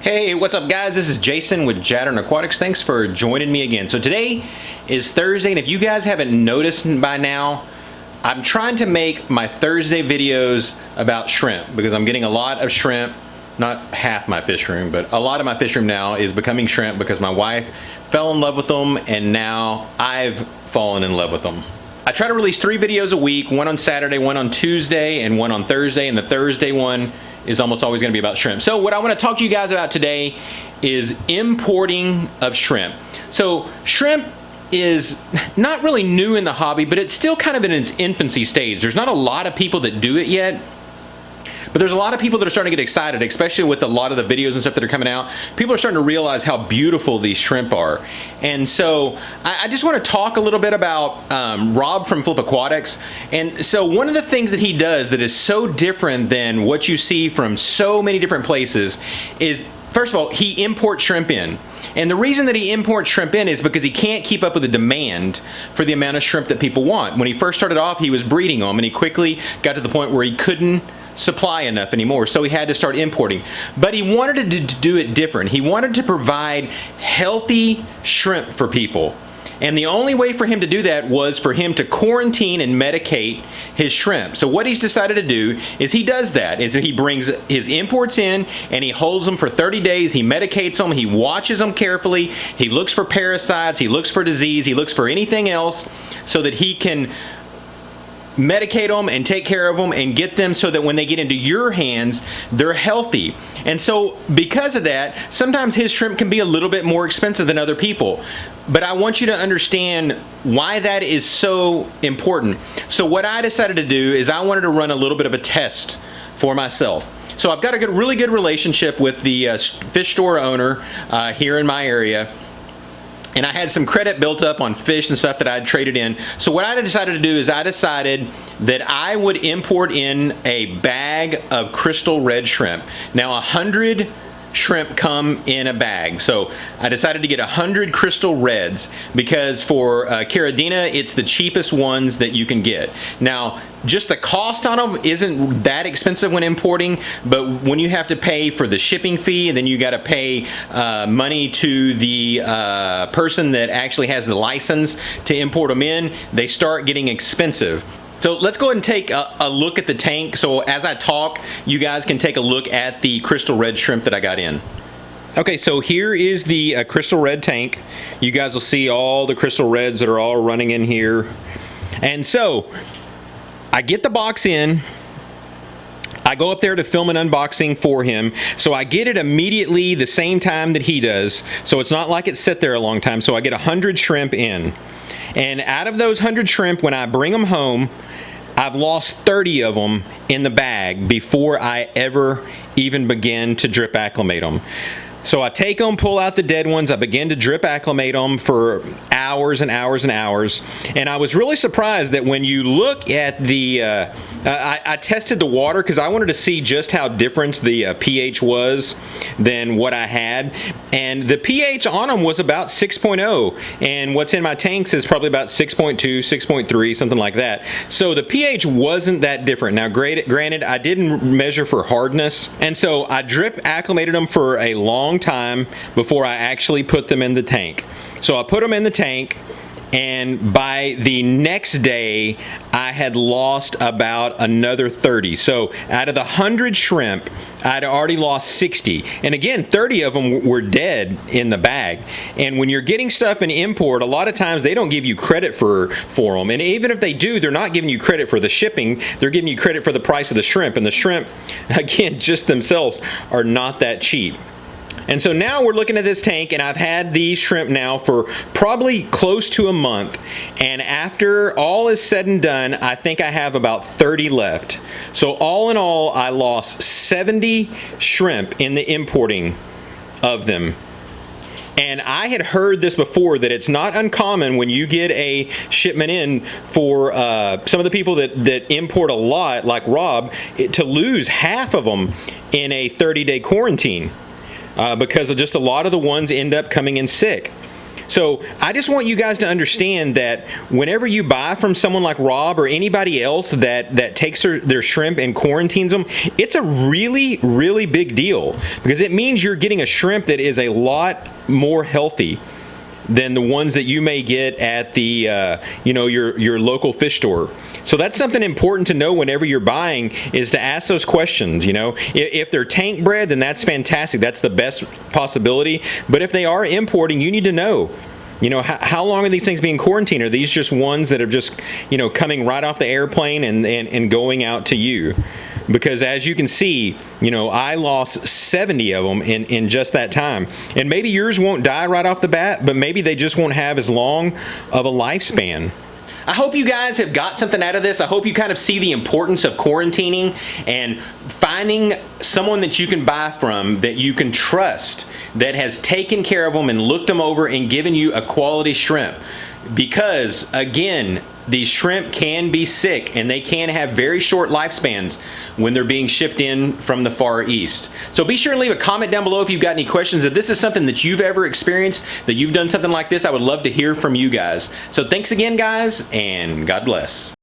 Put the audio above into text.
Hey, what's up guys? This is Jason with Jadren Aquatics. Thanks for joining me again. So today is Thursday, and if you guys haven't noticed by now, I'm trying to make my Thursday videos about shrimp because I'm getting a lot of shrimp. Not half my fish room, but a lot of my fish room now is becoming shrimp because my wife fell in love with them and now I've fallen in love with them. I try to release 3 videos a week, one on Saturday, one on Tuesday, and one on Thursday, and the Thursday one is almost always going to be about shrimp. So what I want to talk to you guys about today is importing of shrimp. So shrimp is not really new in the hobby, but it's still kind of in its infancy stage. There's not a lot of people that do it yet, but there's a lot of people that are starting to get excited, especially with a lot of the videos and stuff that are coming out. People are starting to realize how beautiful these shrimp are. And so I just want to talk a little bit about Rob from Flip Aquatics. And so one of the things that he does that is so different than what you see from so many different places is, first of all, he imports shrimp in. And the reason that he imports shrimp in is because he can't keep up with the demand for the amount of shrimp that people want. When he first started off, he was breeding them, and he quickly got to the point where he couldn't supply enough anymore, so he had to start importing. But he wanted to do it different. He wanted to provide healthy shrimp for people. And the only way for him to do that was for him to quarantine and medicate his shrimp. So what he's decided to do is he does that, is he brings his imports in and he holds them for 30 days, he medicates them, he watches them carefully, he looks for parasites, he looks for disease, he looks for anything else so that he can medicate them and take care of them and get them so that when they get into your hands, they're healthy. And so because of that, sometimes his shrimp can be a little bit more expensive than other people. But I want you to understand why that is so important. So what I decided to do is I wanted to run a little bit of a test for myself. So I've got a really good relationship with the fish store owner here in my area. And I had some credit built up on fish and stuff that I had traded in. So what I decided to do is I decided that I would import in a bag of crystal red shrimp. Now 100 shrimp come in a bag. So I decided to get 100 crystal reds because for Caradina, it's the cheapest ones that you can get. Now, just the cost on them isn't that expensive when importing, but when you have to pay for the shipping fee and then you got to pay money to the person that actually has the license to import them in, they start getting expensive. So let's go ahead and take a look at the tank. So as I talk, you guys can take a look at the crystal red shrimp that I got in. Okay, so here is the crystal red tank. You guys will see all the crystal reds that are all running in here. And so I get the box in. I go up there to film an unboxing for him. So I get it immediately the same time that he does. So it's not like it's sit there a long time. So I get 100 shrimp in. And out of those 100 shrimp, when I bring them home, I've lost 30 of them in the bag before I ever even begin to drip acclimate them. So I take them, pull out the dead ones, I begin to drip acclimate them for hours and hours and hours. And I was really surprised that when you look at the, I tested the water because I wanted to see just how different the pH was than what I had. And the pH on them was about 6.0. And what's in my tanks is probably about 6.2, 6.3, something like that. So the pH wasn't that different. Now granted, I didn't measure for hardness. And so I drip acclimated them for a long time before I actually put them in the tank. So I put them in the tank, and by the next day I had lost about another 30. So out of the 100 shrimp, I'd already lost 60. And again, 30 of them were dead in the bag. And when you're getting stuff in import, a lot of times they don't give you credit for them. And even if they do, they're not giving you credit for the shipping. They're giving you credit for the price of the shrimp. And the shrimp, again, just themselves are not that cheap. And so now we're looking at this tank, and I've had these shrimp now for probably close to a month. And after all is said and done, I think I have about 30 left. So all in all, I lost 70 shrimp in the importing of them. And I had heard this before, that it's not uncommon when you get a shipment in for some of the people that import a lot, like Rob, to lose half of them in a 30-day quarantine. Because of just a lot of the ones end up coming in sick. So I just want you guys to understand that whenever you buy from someone like Rob or anybody else that takes their shrimp and quarantines them, it's a really, really big deal, because it means you're getting a shrimp that is a lot more healthy than the ones that you may get at the your local fish store. So that's something important to know whenever you're buying, is to ask those questions. If they're tank bred, then that's fantastic. That's the best possibility. But if they are importing, you need to know, how long are these things being quarantined? Are these just ones that are just, coming right off the airplane and going out to you? Because as you can see, I lost 70 of them in just that time. And maybe yours won't die right off the bat, but maybe they just won't have as long of a lifespan. I hope you guys have got something out of this. I hope you kind of see the importance of quarantining and finding someone that you can buy from that you can trust, that has taken care of them and looked them over and given you a quality shrimp. Because again, these shrimp can be sick and they can have very short lifespans when they're being shipped in from the Far East. So be sure to leave a comment down below if you've got any questions. If this is something that you've ever experienced, that you've done something like this, I would love to hear from you guys. So thanks again, guys, and God bless.